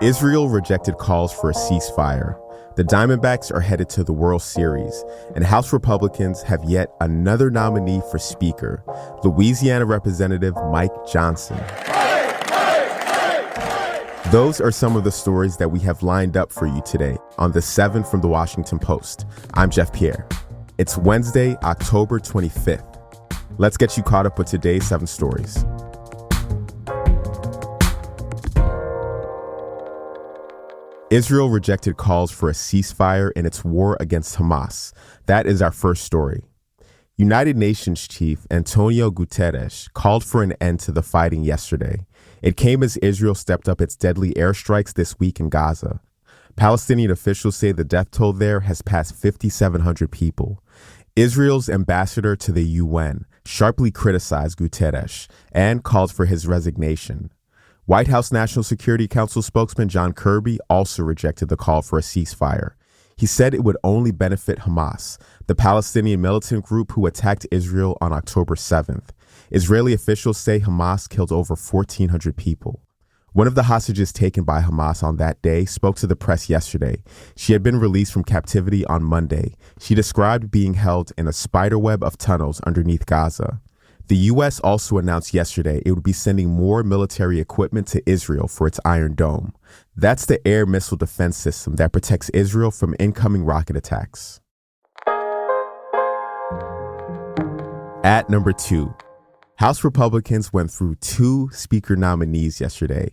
Israel rejected calls for a ceasefire. The Diamondbacks are headed to the World Series, and House Republicans have yet another nominee for Speaker, Louisiana Representative Mike Johnson. Those are some of the stories that we have lined up for you today on The 7 from The Washington Post. I'm Jeff Pierre. It's Wednesday, October 25th. Let's get you caught up with today's 7 stories. Israel rejected calls for a ceasefire in its war against Hamas. That is our first story. United Nations Chief Antonio Guterres called for an end to the fighting yesterday. It came as Israel stepped up its deadly airstrikes this week in Gaza. Palestinian officials say the death toll there has passed 5,700 people. Israel's ambassador to the UN sharply criticized Guterres and called for his resignation. White House National Security Council spokesman John Kirby also rejected the call for a ceasefire. He said it would only benefit Hamas, the Palestinian militant group who attacked Israel on October 7th. Israeli officials say Hamas killed over 1,400 people. One of the hostages taken by Hamas on that day spoke to the press yesterday. She had been released from captivity on Monday. She described being held in a spiderweb of tunnels underneath Gaza. The U.S. also announced yesterday it would be sending more military equipment to Israel for its Iron Dome. That's the air missile defense system that protects Israel from incoming rocket attacks. At number 2, House Republicans went through 2 Speaker nominees yesterday.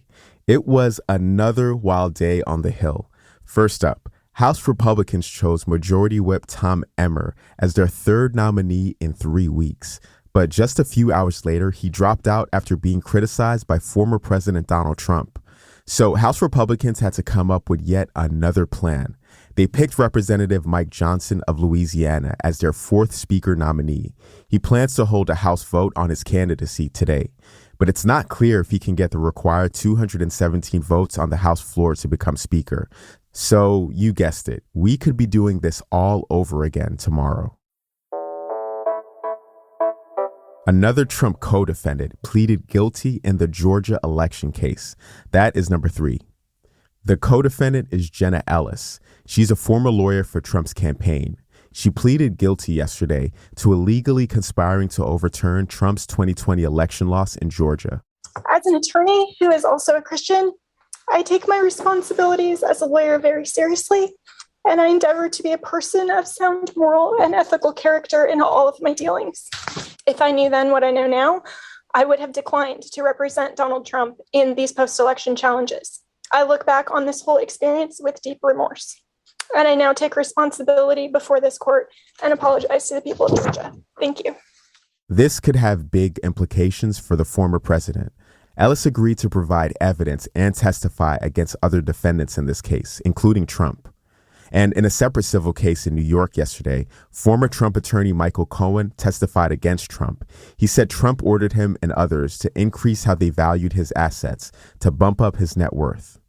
It was another wild day on the Hill. First up, House Republicans chose Majority Whip Tom Emmer as their 3rd nominee in 3 weeks. But just a few hours later, he dropped out after being criticized by former President Donald Trump. So House Republicans had to come up with yet another plan. They picked Representative Mike Johnson of Louisiana as their 4th Speaker nominee. He plans to hold a House vote on his candidacy today, but it's not clear if he can get the required 217 votes on the House floor to become Speaker. So you guessed it, we could be doing this all over again tomorrow. Another Trump co-defendant pleaded guilty in the Georgia election case. That is number 3. The co-defendant is Jenna Ellis. She's a former lawyer for Trump's campaign. She pleaded guilty yesterday to illegally conspiring to overturn Trump's 2020 election loss in Georgia. As an attorney who is also a Christian, I take my responsibilities as a lawyer very seriously, and I endeavor to be a person of sound moral and ethical character in all of my dealings. If I knew then what I know now, I would have declined to represent Donald Trump in these post-election challenges. I look back on this whole experience with deep remorse, and I now take responsibility before this court and apologize to the people of Georgia. Thank you. This could have big implications for the former president. Ellis agreed to provide evidence and testify against other defendants in this case, including Trump. And in a separate civil case in New York yesterday, former Trump attorney Michael Cohen testified against Trump. He said Trump ordered him and others to increase how they valued his assets, to bump up his net worth.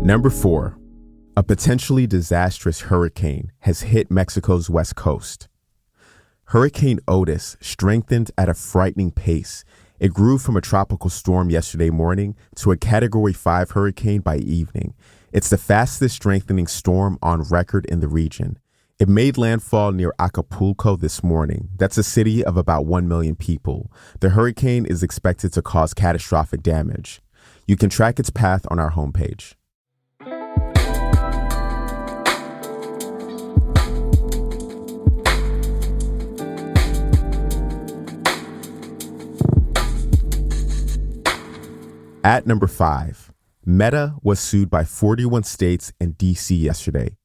Number 4, a potentially disastrous hurricane has hit Mexico's west coast. Hurricane Otis strengthened at a frightening pace. It grew from a tropical storm yesterday morning to a Category 5 hurricane by evening. It's the fastest strengthening storm on record in the region. It made landfall near Acapulco this morning. That's a city of about 1 million people. The hurricane is expected to cause catastrophic damage. You can track its path on our homepage. At number 5, Meta was sued by 41 states and D.C. yesterday.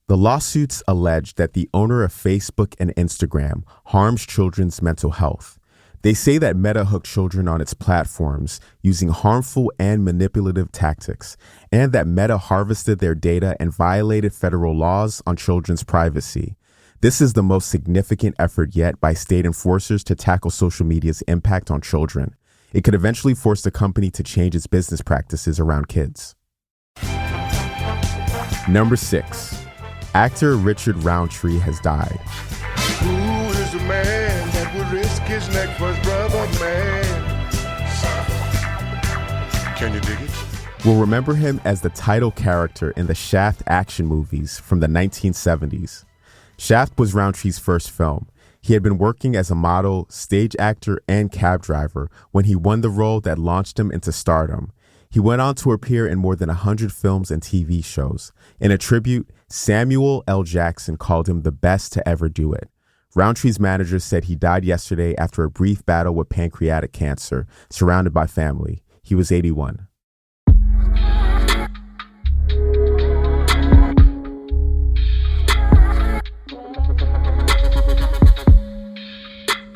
The lawsuits allege that the owner of Facebook and Instagram harms children's mental health. They say that Meta hooked children on its platforms using harmful and manipulative tactics, and that Meta harvested their data and violated federal laws on children's privacy. This is the most significant effort yet by state enforcers to tackle social media's impact on children. It could eventually force the company to change its business practices around kids. Number 6, actor Richard Roundtree has died. Who is the man his neck for his brother, man. Can you dig it? We'll remember him as the title character in the Shaft action movies from the 1970s. Shaft was Roundtree's first film. He had been working as a model, stage actor, and cab driver when he won the role that launched him into stardom. He went on to appear in more than 100 films and TV shows. In a tribute, Samuel L. Jackson called him the best to ever do it. Roundtree's manager said he died yesterday after a brief battle with pancreatic cancer, surrounded by family. He was 81.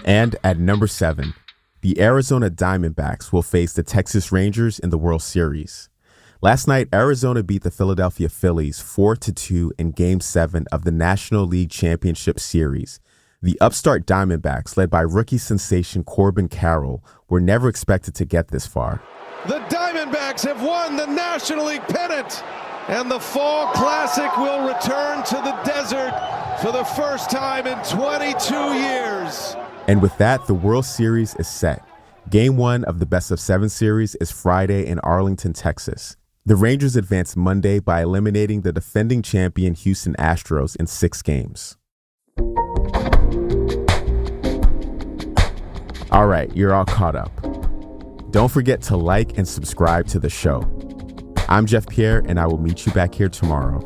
And at number 7, the Arizona Diamondbacks will face the Texas Rangers in the World Series. Last night, Arizona beat the Philadelphia Phillies 4-2 in Game 7 of the National League Championship Series. The upstart Diamondbacks, led by rookie sensation Corbin Carroll, were never expected to get this far. The Diamondbacks have won the National League pennant, and the Fall Classic will return to the desert for the first time in 22 years. And with that, the World Series is set. Game 1 of the best-of-7 series is Friday in Arlington, Texas. The Rangers advanced Monday by eliminating the defending champion Houston Astros in 6 games. All right, you're all caught up. Don't forget to like and subscribe to the show. I'm Jeff Pierre, and I will meet you back here tomorrow.